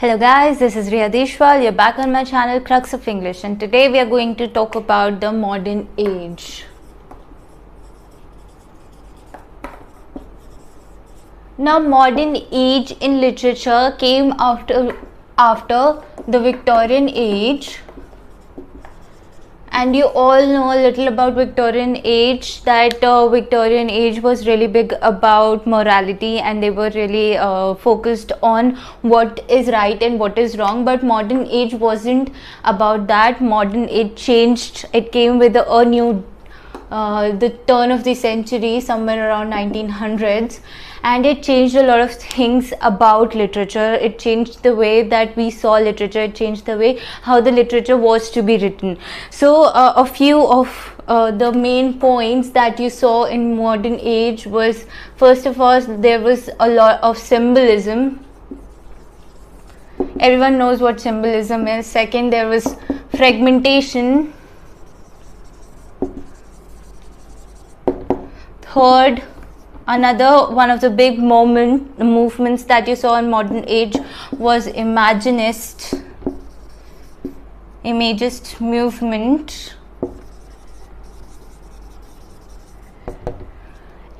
Hello guys, this is Riya Deshwal. You're back on my channel Crux of English, and today we are going to talk about the modern age. Now, modern age in literature came after the Victorian age, and you all know a little about Victorian age, that Victorian age was really big about morality, and they were really focused on what is right and what is wrong. But modern age wasn't about that. Modern age changed. It came with a new the turn of the century, somewhere around 1900s, and it changed a lot of things about literature. It changed the way that we saw literature. It changed the way how the literature was to be written. So a few of the main points that you saw in modern age was, first of all, there was a lot of symbolism. Everyone knows what symbolism is. Second, there was fragmentation. Third, another one of the big movements that you saw in modern age was imagist movement.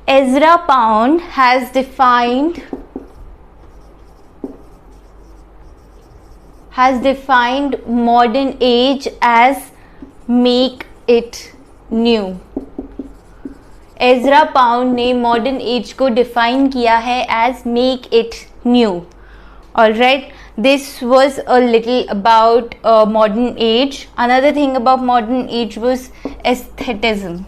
Ezra Pound has defined modern age as make it new. Ezra Pound ने modern age को define किया है as make it new. Alright, this was a little about modern age. Another thing about modern age was aestheticism.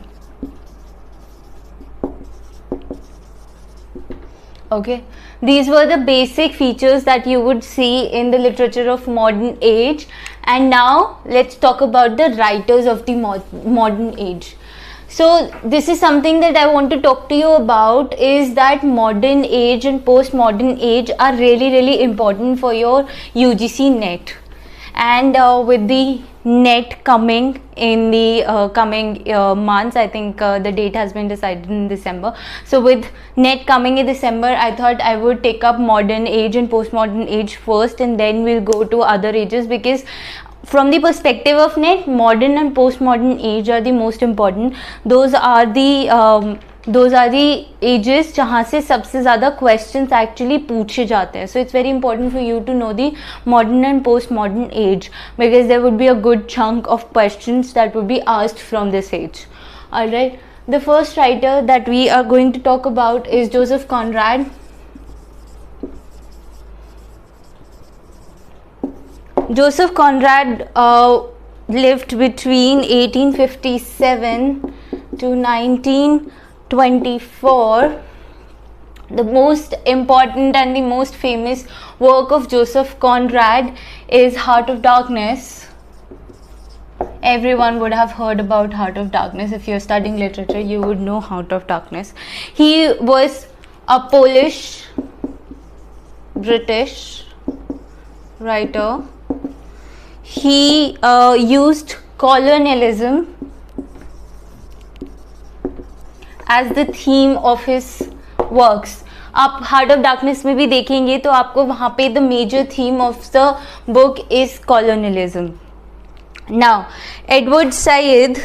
Okay, these were the basic features that you would see in the literature of modern age. And now let's talk about the writers of the modern age. So this is something that I want to talk to you about, is that modern age and postmodern age are really important for your UGC NET. And with the NET coming in the coming months, I think the date has been decided in December. So with NET coming in December, I thought I would take up modern age and postmodern age first, and then we'll go to other ages, because from the perspective of NET, modern and postmodern age are the most important. Those are the ages जहाँ से सबसे ज़्यादा questions actually पूछे जाते हैं. So it's very important for you to know the modern and postmodern age, because there would be a good chunk of questions that would be asked from this age. Alright, the first writer that we are going to talk about is Joseph Conrad. Joseph Conrad lived between 1857 to 1924. The most important and the most famous work of Joseph Conrad is Heart of Darkness. Everyone would have heard about Heart of Darkness. If you're studying literature, you would know Heart of Darkness. He was a Polish British writer. He used colonialism as the theme of his works. आप heart of darkness में भी देखेंगे तो आपको वहाँ पे the major theme of the book is colonialism. Now Edward Said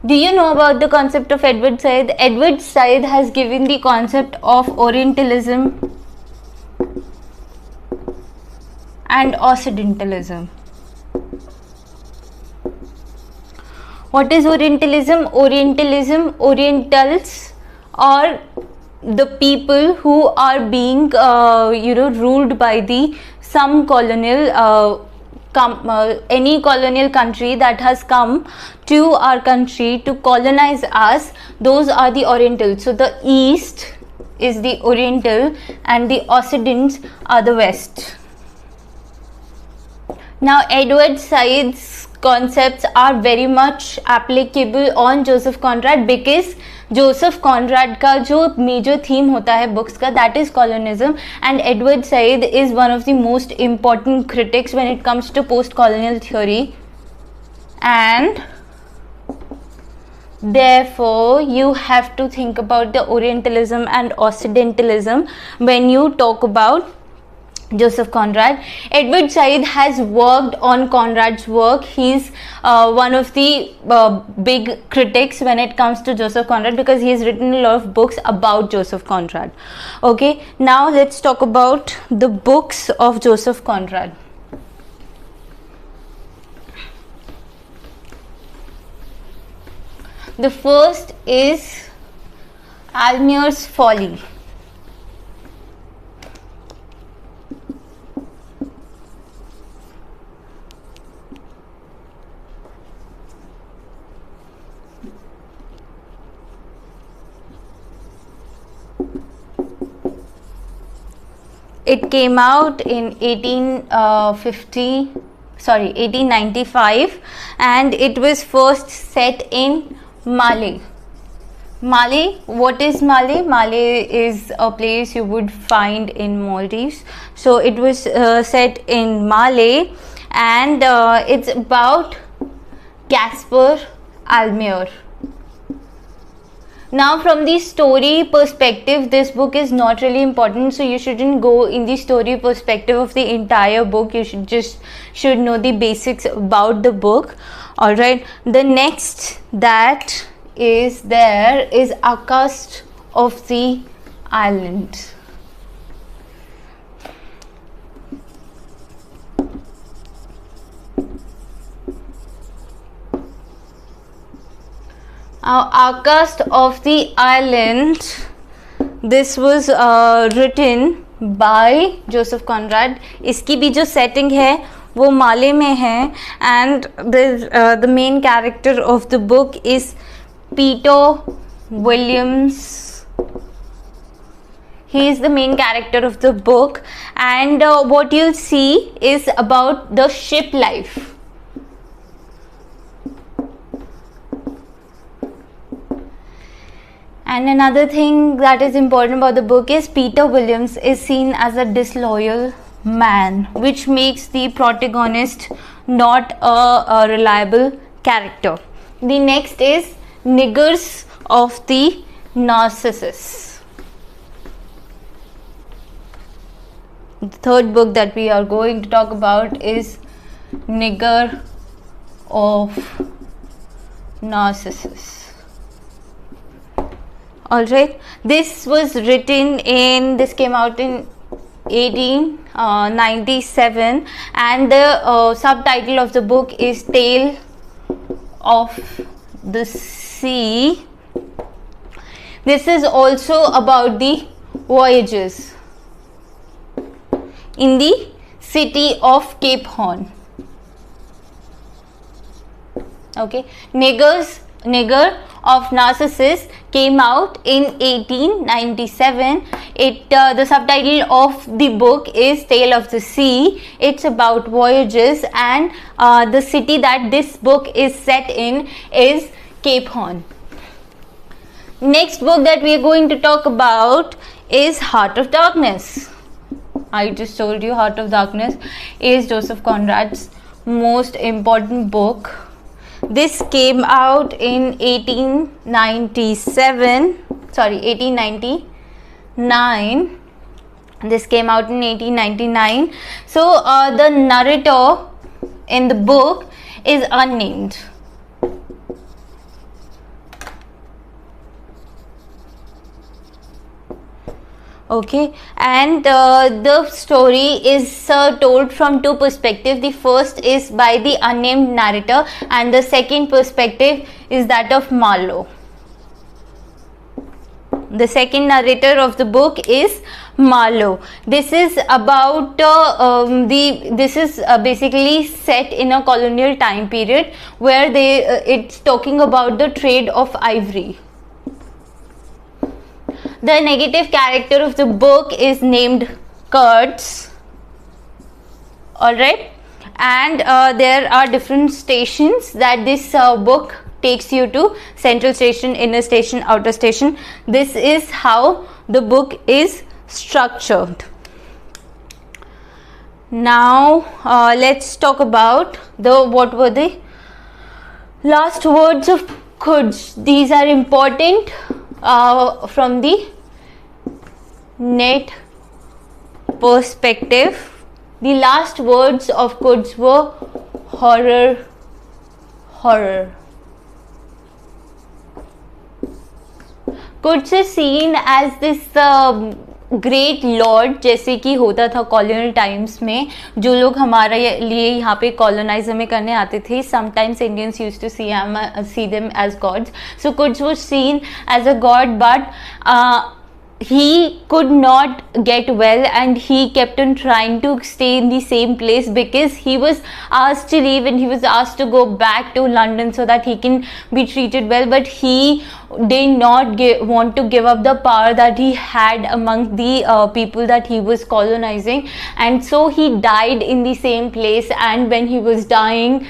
Do you know about the concept of Edward Said? Edward Said has given the concept of Orientalism and Occidentalism. What is Orientalism? Orientals are the people who are being ruled by the some colonial any colonial country that has come to our country to colonize us. Those are the Orientals. So the East is the Oriental and the Occidents are the West. Now Edward Said's concepts are very much applicable on Joseph Conrad, because Joseph Conrad का जो major theme होता है books का, that is colonialism, and Edward Said is one of the most important critics when it comes to post colonial theory. And Therefore, you have to think about the Orientalism and Occidentalism when you talk about Joseph Conrad. Edward Said has worked on Conrad's work. He's one of the big critics when it comes to Joseph Conrad, because he has written a lot of books about Joseph Conrad. Okay, now let's talk about the books of Joseph Conrad. The first is Almayer's Folly. It came out in 1895, and it was first set in Mali. Mali, what is Mali? Mali is a place you would find in Maldives. So it was set in Mali, and it's about Caspar Almayer. Now, from the story perspective, this book is not really important, so you shouldn't go in the story perspective of the entire book. You should know the basics about the book. All right. The next that is there is Accursed of the Island. Accursed of the Island, this was written by Joseph Conrad. इसकी भी जो setting है वो माले में है, and the main character of the book is Peter Williams. He is the main character of the book, and what you'll see is about the ship life. And another thing that is important about the book is Peter Williams is seen as a disloyal man, which makes the protagonist not a reliable character. The next is Niggers of the Narcissus. The third book that we are going to talk about is Nigger of Narcissus. Alright, this came out in 1897, and the subtitle of the book is Tale of the Sea. This is also about the voyages in the city of Cape Horn. Okay, Nigger of Narcissus came out in 1897. The subtitle of the book is Tale of the Sea. It's about voyages, and the city that this book is set in is Cape Horn. Next book that we are going to talk about is Heart of Darkness. I just told you Heart of Darkness is Joseph Conrad's most important book. This came out in 1899. This came out in 1899. So the narrator in the book is unnamed. Okay, and the story is told from two perspectives. The first is by the unnamed narrator, and the second perspective is that of Marlowe. The second narrator of the book is Marlowe. This is about basically set in a colonial time period where it's talking about the trade of ivory. The negative character of the book is named Kurtz. Alright, and there are different stations that this book takes you to: central station, inner station, outer station. This is how the book is structured. Now let's talk about what were the last words of Coulds. These are important from the net perspective. The last words of Coulds were horror, horror. Coulds is seen as this great Lord, जैसे कि होता था colonial times में, जो लोग हमारे लिए यहाँ पे कॉलोनाइज हमें करने आते थे. Sometimes Indians used to see them as gods. So Kurtz was seen as a god, but he could not get well and he kept on trying to stay in the same place because he was asked to leave and he was asked to go back to London so that he can be treated well, but he did not want to give up the power that he had among the people that he was colonizing, and so he died in the same place. And when he was dying,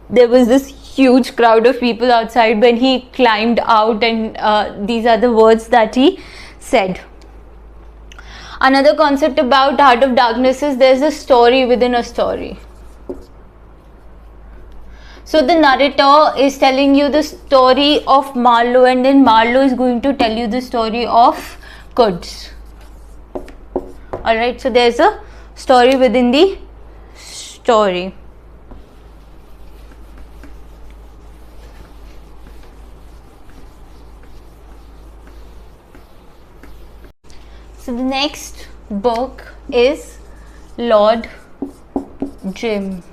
there was this huge crowd of people outside when he climbed out, and these are the words that he said. Another concept about Heart of Darkness is there's a story within a story. So the narrator is telling you the story of Marlowe, and then Marlowe is going to tell you the story of Coulds. Alright, so there's a story within the story. So the next book is Lord Jim.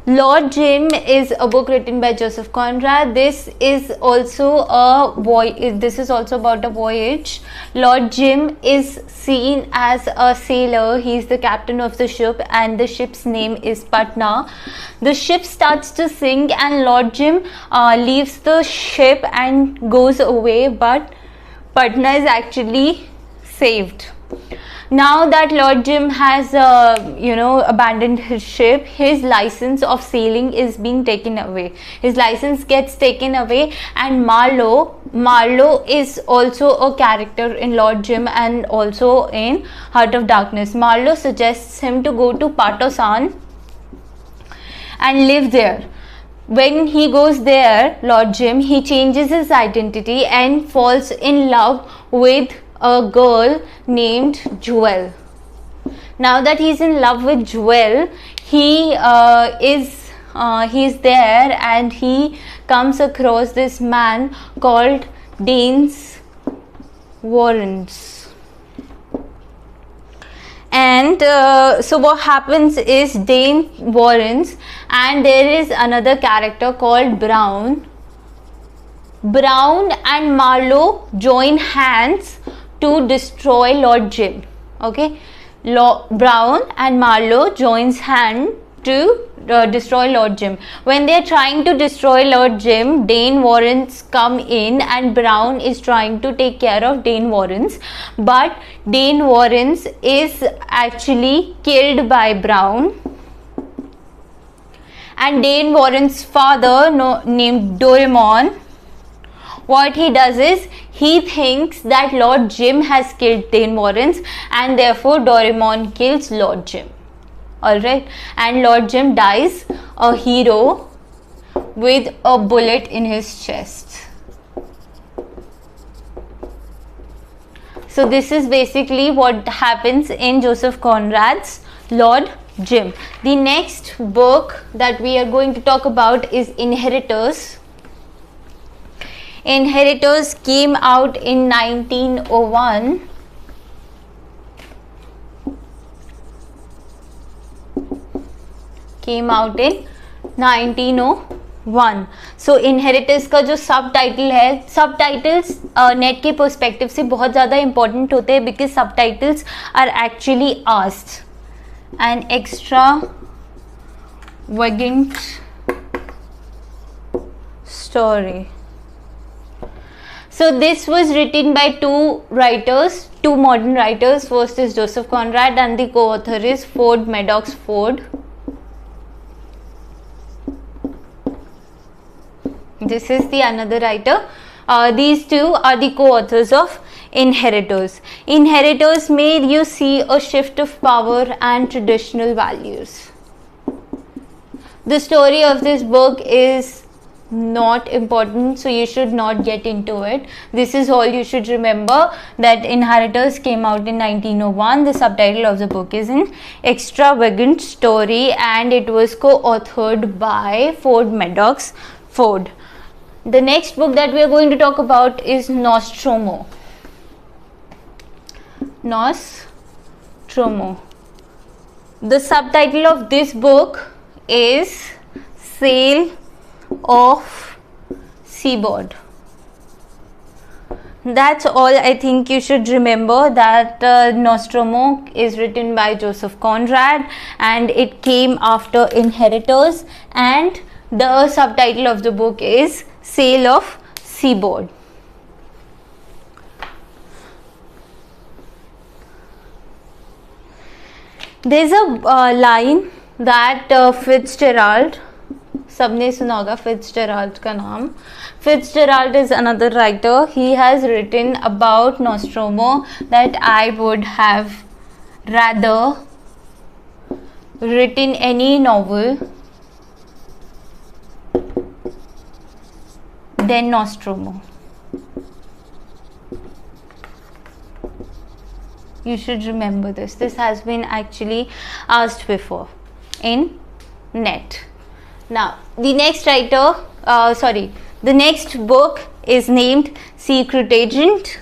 Lord Jim is a book written by Joseph Conrad. This is also about a voyage. Lord Jim is seen as a sailor. He is the captain of the ship, and the ship's name is Patna. The ship starts to sink, and Lord Jim leaves the ship and goes away, but Patna is actually saved. Now that Lord Jim has abandoned his ship, his license of sailing is being taken away. His license gets taken away, and Marlowe is also a character in Lord Jim and also in Heart of Darkness. Marlowe suggests him to go to Patosan and live there. When he goes there, Lord Jim, he changes his identity and falls in love with a girl named Jewel. Now that he's in love with Jewel, he is there, and he comes across this man called Danes Warrens. And so what happens is Dane Warrens, and there is another character called Brown and Marlowe join hands to destroy Lord Jim. Okay, Brown and Marlowe joins hand to destroy Lord Jim. When they are trying to destroy Lord Jim, Dane Warrens come in, and Brown is trying to take care of Dane Warrens, but Dane Warrens is actually killed by Brown. And Dane Warrens' father, named Doraemon, what he does is he thinks that Lord Jim has killed Dane Warrens, and therefore Doraemon kills Lord Jim. Alright, and Lord Jim dies a hero with a bullet in his chest. So this is basically what happens in Joseph Conrad's Lord Jim. The next book that we are going to talk about is Inheritors. Inheritors came out in 1901. Came out in 1901. So Inheritors का जो सब title है, सब titles net के perspective से बहुत ज़्यादा important होते हैं, बिकॉज सब titles are actually asked an extra wagging story. So this was written by two modern writers. First is Joseph Conrad, and the co-author is Ford Madox Ford. This is the another writer. These two are the co-authors of Inheritors. Inheritors made you see a shift of power and traditional values. The story of this book is not important, so you should not get into it. This is all you should remember, that Inheritors came out in 1901. The subtitle of the book is An Extravagant Story, and it was co-authored by Ford Madox Ford. The next book that we are going to talk about is Nostromo. Nostromo. The subtitle of this book is Sail of Seaboard. That's all I think you should remember, that Nostromo is written by Joseph Conrad and it came after Inheritors, and the subtitle of the book is Sail of Seaboard. There's a line that Fitzgerald, सबने सुना होगा Fitzgerald का नाम. Fitzgerald is another writer. He has written about Nostromo that I would have rather written any novel than Nostromo. You should remember this. This has been actually asked before in NET. Now, the next the next book is named Secret Agent.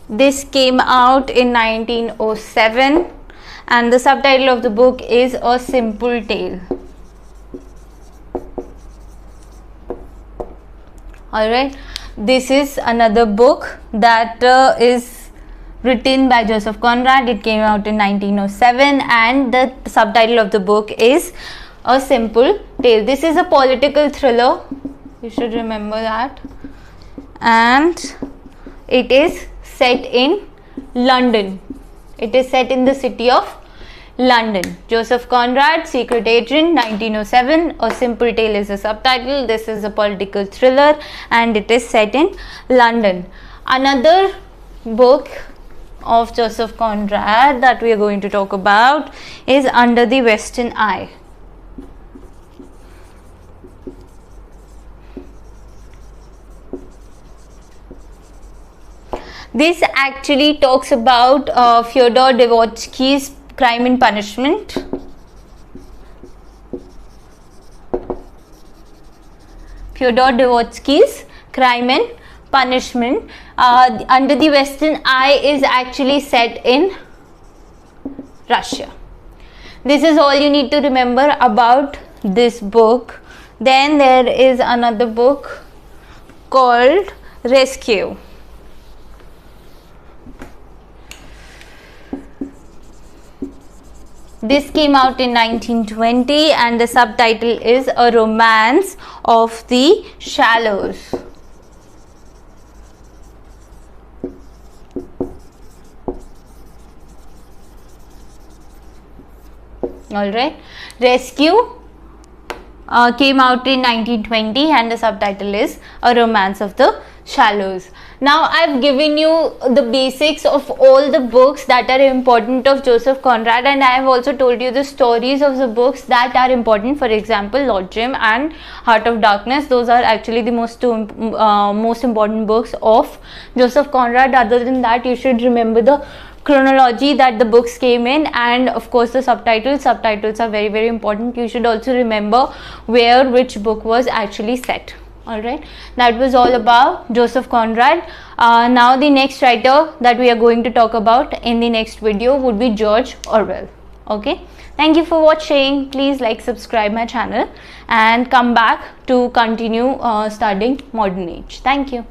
This came out in 1907 and the subtitle of the book is A Simple Tale. Alright, this is another book that is written by Joseph Conrad. It came out in 1907 and the subtitle of the book is A Simple Tale. This is a political thriller, you should remember that, and it is set in London. It is set in the city of London. Joseph Conrad, Secret Agent, 1907. A Simple Tale is the subtitle. This is a political thriller and it is set in London. Another book of Joseph Conrad that we are going to talk about is Under the Western Eye. This actually talks about Fyodor Dostoevsky's Crime and Punishment. Fyodor Dostoevsky's Crime and Punishment. Under the Western Eye is actually set in Russia. This is all you need to remember about this book. Then there is another book called Rescue. This came out in 1920 and the subtitle is A Romance of the Shallows. Alright, Rescue came out in 1920 and the subtitle is A Romance of the Shallows. Now I've given you the basics of all the books that are important of Joseph Conrad, and I have also told you the stories of the books that are important. For example, Lord Jim and Heart of Darkness. Those are actually the most important books of Joseph Conrad. Other than that, you should remember the chronology that the books came in, and of course the subtitles are very, very important. You should also remember where which book was actually set. Alright, that was all about Joseph Conrad. Now the next writer that we are going to talk about in the next video would be George Orwell. Okay, thank you for watching. Please like, subscribe my channel and come back to continue studying modern age. Thank you.